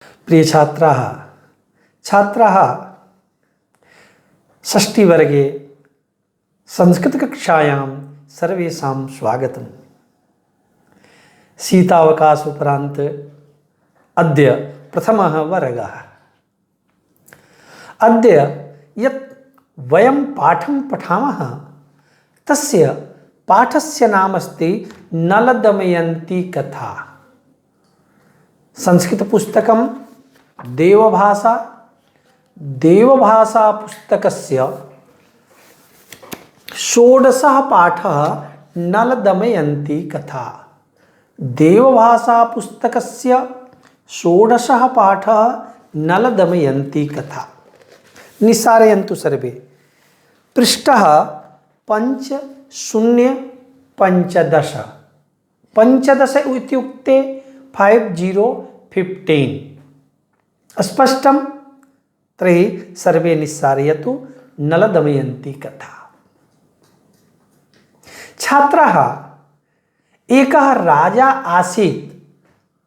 प्रिय छात्राः छात्राः षष्ठीवर्गे संस्कृतकक्षायां सर्वेषां स्वागतम्। शीतावकाशोपरान्त अद्य प्रथमः वर्गः। अद्य यत् वयं पाठं पठामः तस्य पाठस्य नाम अस्ति नलदमयन्ती कथा। संस्कृतपुस्तकं देवभाषा पुस्तकस्य षोडशः पाठः नलदमयन्ती कथा। देवभाषा पुस्तकस्य षोडशः पाठः नलदमयन्ती कथा। निस्सारयन्तु सर्वे। पृष्ठः 5015 15 इत्युक्ते 5015 स्पष्टं तर्हि सर्वे निस्सारयतु। नलदमयन्ती कथा। छात्राः, एकः राजा आसीत्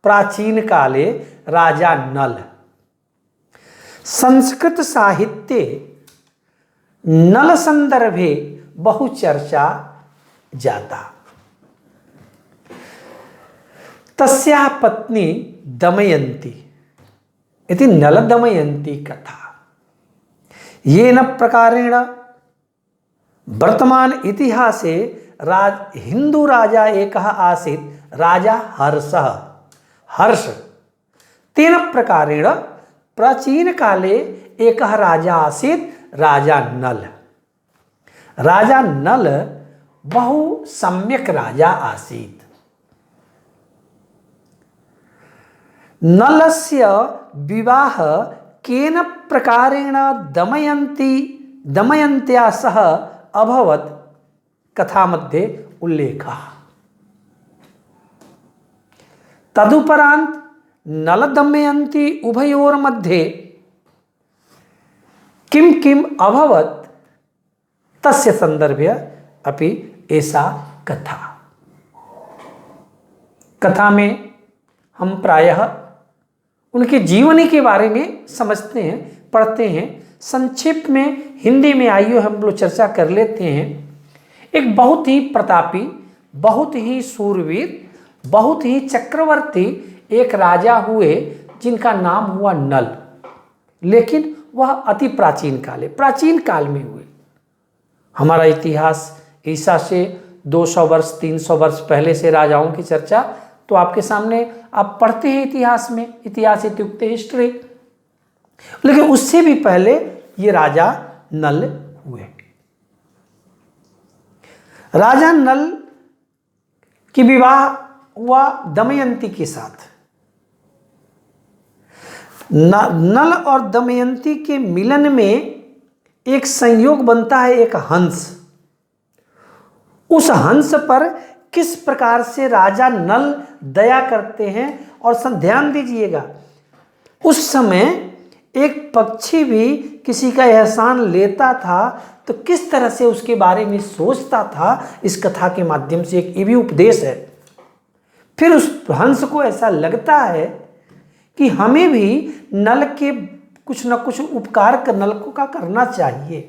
प्राचीनकाले, राजा नल। संस्कृत साहित्ये नल संदर्भे बहु चर्चा जाता। तस्याः पत्नी दमयन्ती इति नलदमयन्ती कथा। येन प्रकारेण वर्तमान इतिहासे हिंदू राजा एकः आसीत्, राजा हर्ष। तेन प्रकारेण प्राचीन काले एकः राजा आसीत्, राजा नल। राजा नल बहु सम्यक् राजा आसीत्। नलस्य विवाह केन प्रकारेण दमयन्त्या सह अभवत् कथामध्ये उल्लेखः। तदुपरांत नलदमयन्ती उभयोर्मध्ये किं किम् अभवत् तस्य संदर्भे अपि ऐसा कथा। कथा में हम प्रायः उनके जीवनी के बारे में समझते हैं, पढ़ते हैं। संक्षेप में हिंदी में आइए हम लोग चर्चा कर लेते हैं। एक बहुत ही प्रतापी, बहुत ही सूरवीर, बहुत ही चक्रवर्ती एक राजा हुए जिनका नाम हुआ नल। लेकिन वह अति प्राचीन काल में हुए। हमारा इतिहास ईसा से 200 वर्ष 300 वर्ष पहले से राजाओं की चर्चा तो आपके सामने आप पढ़ते हैं इतिहास में। इतिहास इत्युक्ते हिस्ट्री। लेकिन उससे भी पहले ये राजा नल हुए। राजा नल की विवाह हुआ दमयंती के साथ। नल और दमयंती के मिलन में एक संयोग बनता है, एक हंस। उस हंस पर किस प्रकार से राजा नल दया करते हैं। और ध्यान दीजिएगा, उस समय एक पक्षी भी किसी का एहसान लेता था तो किस तरह से उसके बारे में सोचता था, इस कथा के माध्यम से एक ये भी उपदेश है। फिर उस हंस को ऐसा लगता है कि हमें भी नल के कुछ न कुछ उपकार नल का करना चाहिए।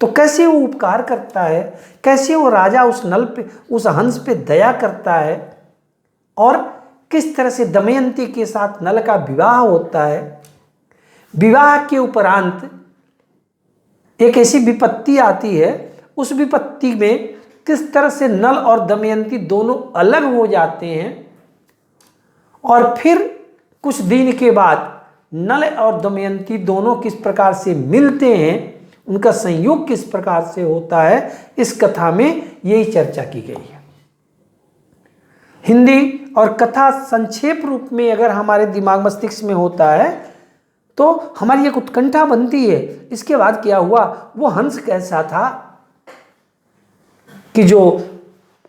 तो कैसे वो उपकार करता है, कैसे वो राजा उस हंस पे दया करता है और किस तरह से दमयंती के साथ नल का विवाह होता है। विवाह के उपरांत एक ऐसी विपत्ति आती है, उस विपत्ति में किस तरह से नल और दमयंती दोनों अलग हो जाते हैं और फिर कुछ दिन के बाद नल और दमयंती दोनों किस प्रकार से मिलते हैं, उनका संयोग किस प्रकार से होता है, इस कथा में यही चर्चा की गई है। हिंदी और कथा संक्षेप रूप में अगर हमारे दिमाग मस्तिष्क में होता है तो हमारी एक उत्कंठा बनती है, इसके बाद क्या हुआ, वो हंस कैसा था कि जो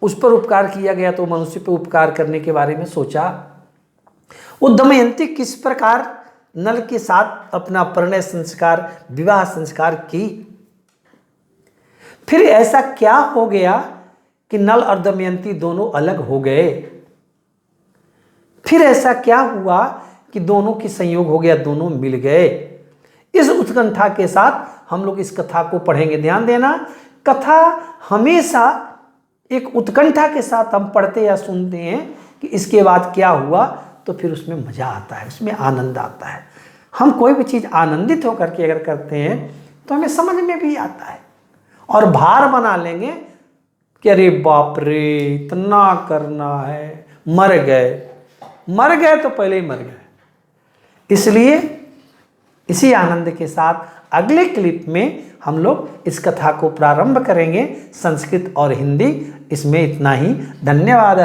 उस पर उपकार किया गया तो मनुष्य पर उपकार करने के बारे में सोचा। वो दमयंती किस प्रकार नल के साथ अपना परिणय संस्कार, विवाह संस्कार की। फिर ऐसा क्या हो गया कि नल और दमयंती दोनों अलग हो गए। फिर ऐसा क्या हुआ कि दोनों की संयोग हो गया, दोनों मिल गए। इस उत्कंठा के साथ हम लोग इस कथा को पढ़ेंगे। ध्यान देना, कथा हमेशा एक उत्कंठा के साथ हम पढ़ते या सुनते हैं कि इसके बाद क्या हुआ, तो फिर उसमें मज़ा आता है, उसमें आनंद आता है। हम कोई भी चीज़ आनंदित होकर के अगर करते हैं तो हमें समझ में भी आता है, और भार बना लेंगे कि अरे बाप रे इतना करना है, मर गए तो पहले ही मर गए। इसलिए इसी आनंद के साथ अगले क्लिप में हम लोग इस कथा को प्रारंभ करेंगे। संस्कृत और हिंदी, इसमें इतना ही। धन्यवाद।